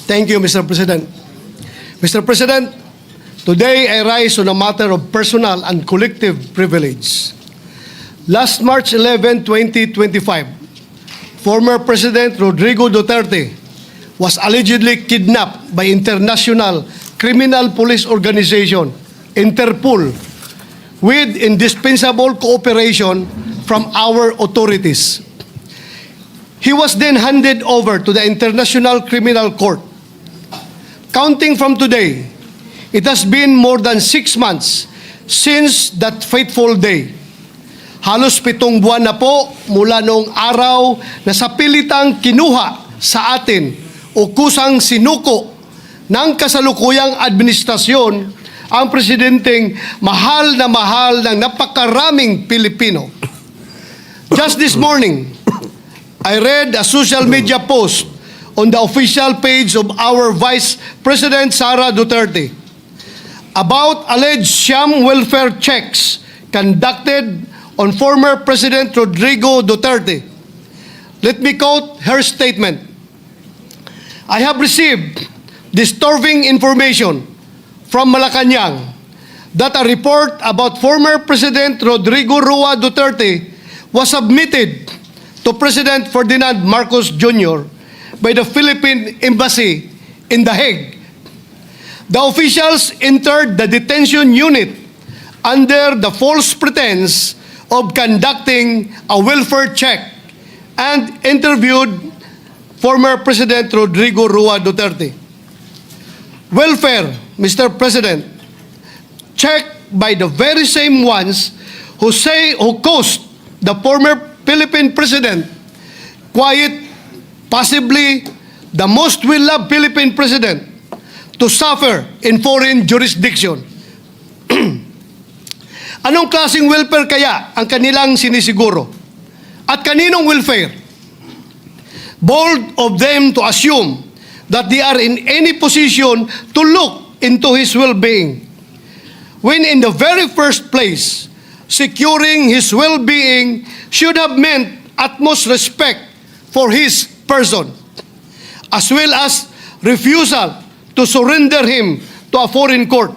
Thank you, Mr. President. Mr. President, today I rise on a matter of personal and collective privilege. Last March 11, 2025, former President Rodrigo Duterte was allegedly kidnapped by International Criminal Police Organization, Interpol, with indispensable cooperation from our authorities. He was then handed over to the International Criminal Court. Counting from today, it has been more than 6 months since that fateful day. Halos 7 buwan na po mula noong araw na sa pilitang kinuha sa atin o kusang sinuko ng kasalukuyang administrasyon ang presidenteng mahal ng napakaraming Pilipino. Just this morning, I read a social media post on the official page of our Vice President Sara Duterte about alleged sham welfare checks conducted on former President Rodrigo Duterte. Let me quote her statement. I have received disturbing information from Malacanang that a report about former President Rodrigo Roa Duterte was submitted to President Ferdinand Marcos Jr. by the Philippine Embassy in The Hague. The officials entered the detention unit under the false pretense of conducting a welfare check and interviewed former President Rodrigo Roa Duterte. Welfare, Mr. President, checked by the very same ones who caused the former Philippine President, possibly the most well-loved Philippine President, to suffer in foreign jurisdiction. Anong klaseng welfare kaya ang kanilang sinisiguro? At kaninong welfare? Bold of them to assume that they are in any position to look into his well-being, when in the very first place, securing his well-being should have meant utmost respect for his person, as well as refusal to surrender him to a foreign court.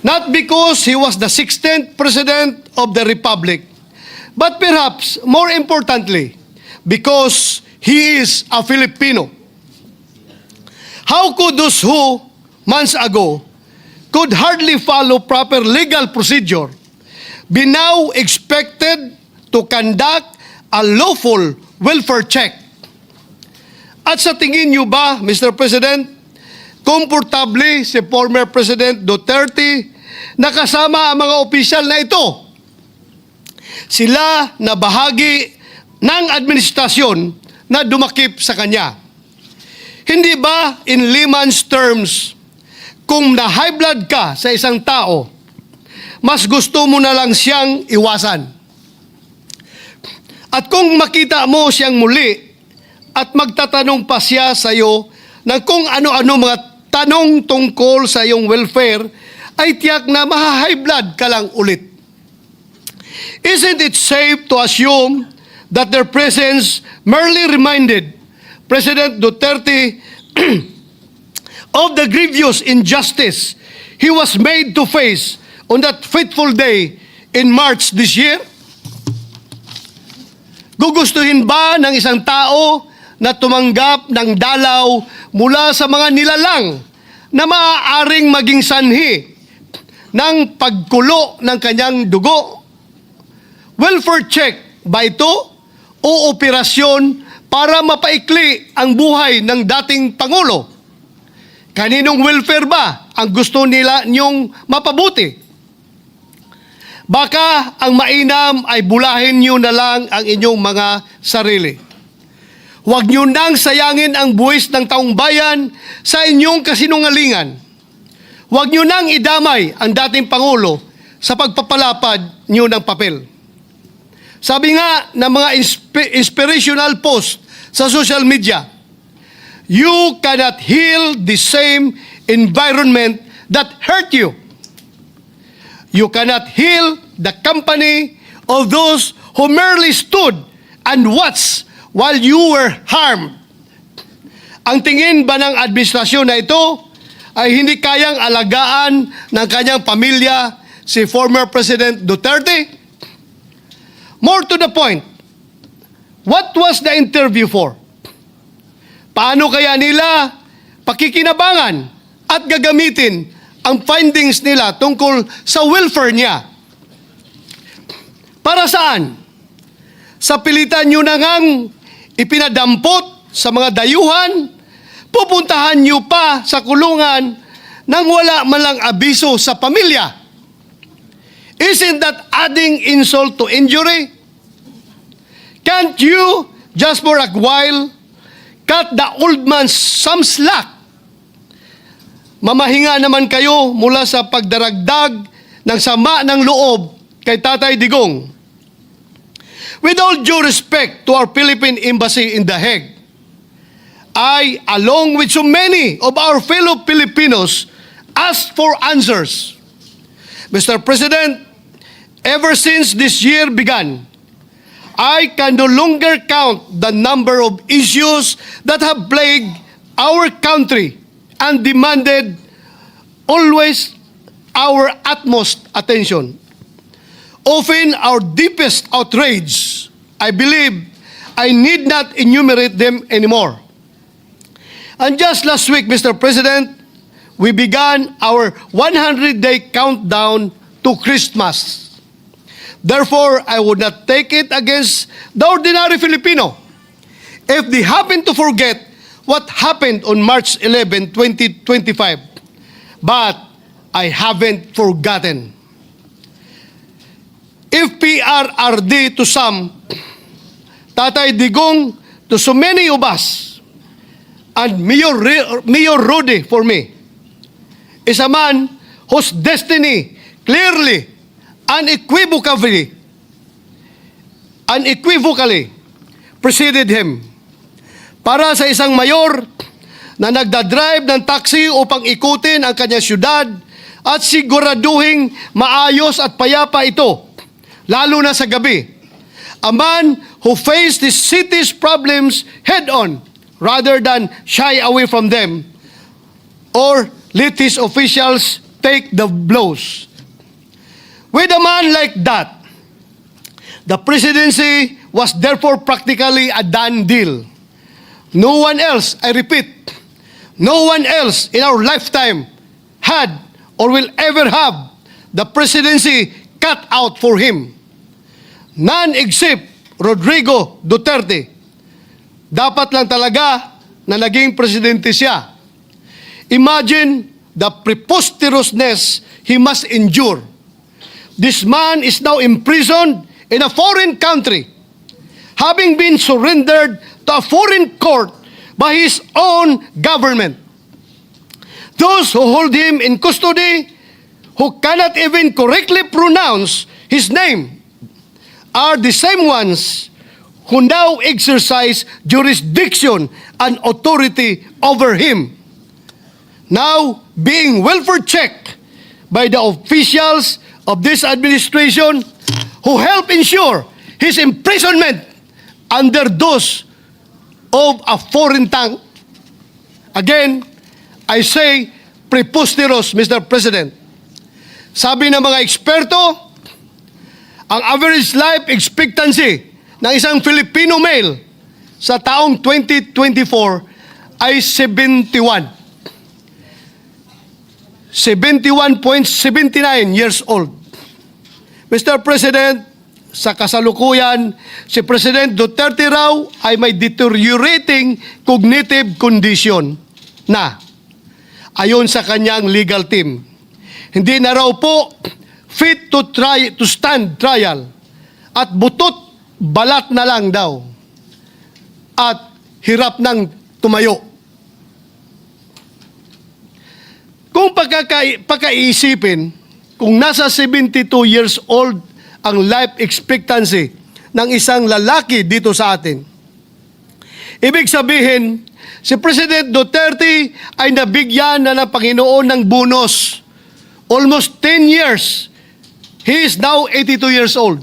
Not because he was the 16th President of the Republic, but perhaps more importantly, because he is a Filipino. How could those who, months ago, could hardly follow proper legal procedure be now expected to conduct a lawful welfare check? At sa tingin niyo ba, Mr. President, komportable si former President Duterte na kasama ang mga opisyal na ito? Sila na bahagi ng administrasyon na dumakip sa kanya. Hindi ba in layman's terms, kung na-high blood ka sa isang tao, mas gusto mo na lang siyang iwasan? At kung makita mo siyang muli at magtatanong pa siya sa iyo ng kung ano-ano mga tanong tungkol sa iyong welfare, ay tiyak na maha-high blood ka lang ulit. Isn't it safe to assume that their presence merely reminded President Duterte of the grievous injustice he was made to face on that fateful day in March this year? Gugustuhin ba ng isang tao na tumanggap ng dalaw mula sa mga nilalang na maaaring maging sanhi ng pagkulo ng kanyang dugo? Welfare check ba ito o operasyon para mapaikli ang buhay ng dating Pangulo? Kaninong welfare ba ang gusto nila niyong mapabuti? Baka ang mainam ay bulahin niyo na lang ang inyong mga sarili. Huwag niyo nang sayangin ang buwis ng taong bayan sa inyong kasinungalingan. Huwag niyo nang idamay ang dating Pangulo sa pagpapalapad niyo ng papel. Sabi nga ng mga inspirational post sa social media, you cannot heal the same environment that hurt you. You cannot heal the company of those who merely stood and watched while you were harmed. Ang tingin ba ng administrasyon na ito ay hindi kayang alagaan ng kanyang pamilya si former President Duterte? More to the point, what was the interview for? Paano kaya nila pakikinabangan at gagamitin ang findings nila tungkol sa welfare niya? Para saan? Sa pilitan nyo na ngang ipinadampot sa mga dayuhan, pupuntahan nyo pa sa kulungan nang wala man lang abiso sa pamilya. Isn't that adding insult to injury? Can't you, just for a while, cut the old man some slack? Mamahinga naman kayo mula sa pagdaragdag ng sama ng loob kay Tatay Digong. With all due respect to our Philippine Embassy in The Hague, I, along with so many of our fellow Filipinos, ask for answers. Mr. President, ever since this year began, I can no longer count the number of issues that have plagued our country and demanded always our utmost attention. Often our deepest outrage, I believe, I need not enumerate them anymore. And just last week, Mr. President, we began our 100-day countdown to Christmas. Therefore, I would not take it against the ordinary Filipino if they happen to forget what happened on March 11, 2025. But I haven't forgotten. If PRRD to some, Tatay Digong to so many of us, and Mayor Rudy for me, is a man whose destiny clearly, unequivocally preceded him. Para sa isang mayor na nagdadrive ng taxi upang ikutin ang kanyang syudad at siguraduhing maayos at payapa ito, lalo na sa gabi. A man who faced the city's problems head-on rather than shy away from them or let his officials take the blows. With a man like that, the presidency was therefore practically a done deal. No one else, I repeat, no one else in our lifetime had or will ever have the presidency cut out for him. None except Rodrigo Duterte. Dapat lang talaga na naging presidente siya. Imagine the preposterousness he must endure. This man is now imprisoned in a foreign country, having been surrendered to a foreign court by his own government. Those who hold him in custody, who cannot even correctly pronounce his name, are the same ones who now exercise jurisdiction and authority over him. Now being welfare checked by the officials of this administration who help ensure his imprisonment under those of a foreign tongue. Again, I say preposterous, Mr. President. Sabi ng mga eksperto, ang average life expectancy ng isang Filipino male sa taong 2024 ay 71. 71.79 years old. Mr. President, sa kasalukuyan, si President Duterte raw ay may deteriorating cognitive condition na, ayon sa kanyang legal team. Hindi na raw po fit to stand trial at butot balat na lang daw at hirap ng tumayo. Kung pagkaisipin, kung nasa 72 years old ang life expectancy ng isang lalaki dito sa atin, ibig sabihin, si President Duterte ay nabigyan na ng Panginoon ng bonus. Almost 10 years. He is now 82 years old.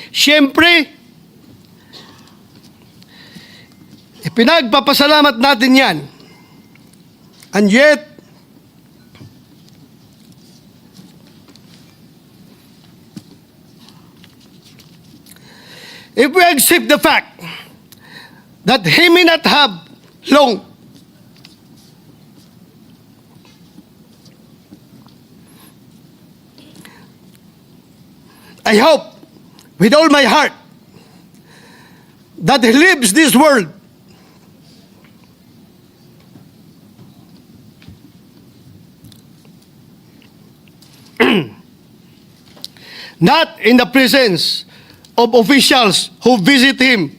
Siyempre, Pinagpapasalamat natin yan. And yet, if we accept the fact that he may not have long, I hope with all my heart that he leaves this world not in the presence of officials who visit him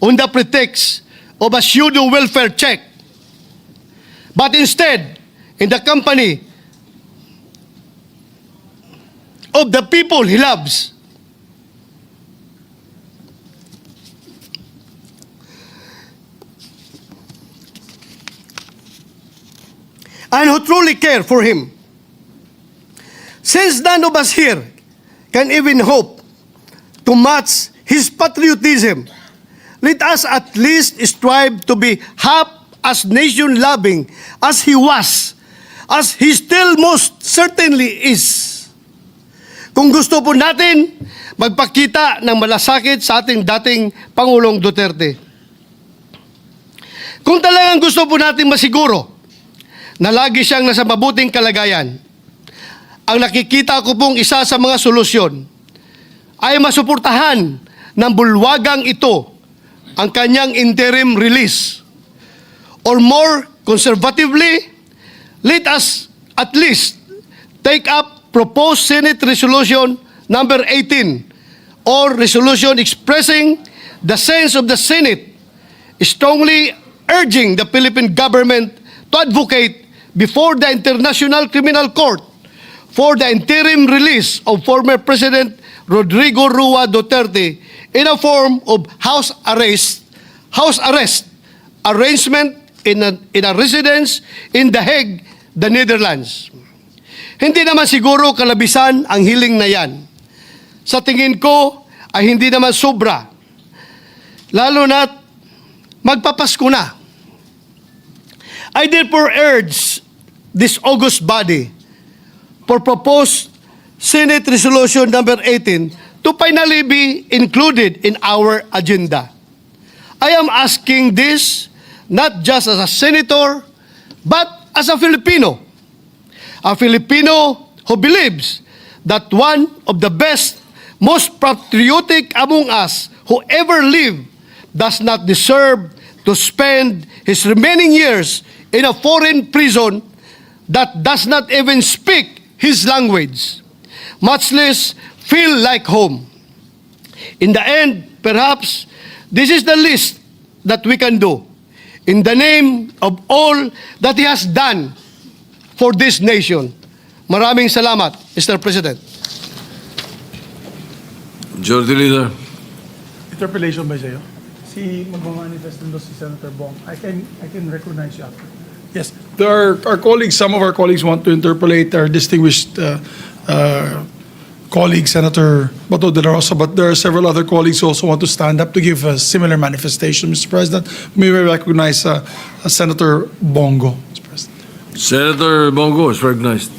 on the pretext of a pseudo welfare check, but instead in the company of the people he loves. And who truly care for him. Since none of us here can even hope to match his patriotism, let us at least strive to be half as nation-loving as he was, as he still most certainly is. Kung gusto po natin magpakita ng malasakit sa ating dating Pangulong Duterte. Kung talagang gusto po natin masiguro na lagi siyang nasa mabuting kalagayan, ang nakikita ko pong isa sa mga solusyon ay masuportahan ng bulwagang ito ang kanyang interim release. Or more conservatively, let us at least take up proposed Senate Resolution number 18 or resolution expressing the sense of the Senate strongly urging the Philippine government to advocate before the International Criminal Court for the interim release of former President Rodrigo Rua Duterte in a form of house arrest arrangement in a residence in The Hague, the Netherlands. Hindi naman siguro kalabisan ang hiling na yan. Sa tingin ko ay hindi naman sobra. Lalo na't magpapasko na. I therefore urge this august body for proposed Senate Resolution number 18 to finally be included in our agenda. I am asking this not just as a senator, but as a Filipino who believes that one of the best, most patriotic among us who ever lived does not deserve to spend his remaining years in a foreign prison that does not even speak his language, much less feel like home. In the end, perhaps, this is the least that we can do in the name of all that he has done for this nation. Maraming salamat, Mr. President. Majority Leader. Interpellation ba sa'yo? Si magmamanifest nito si Senator Bong. I can recognize you after. Yes. There are our colleagues, some of our colleagues want to interpolate our distinguished colleague, Senator Bato Lumuha, but there are several other colleagues who also want to stand up to give a similar manifestation, Mr. President. May we recognize Senator Bongo, Mr. President. Senator Bongo is recognized.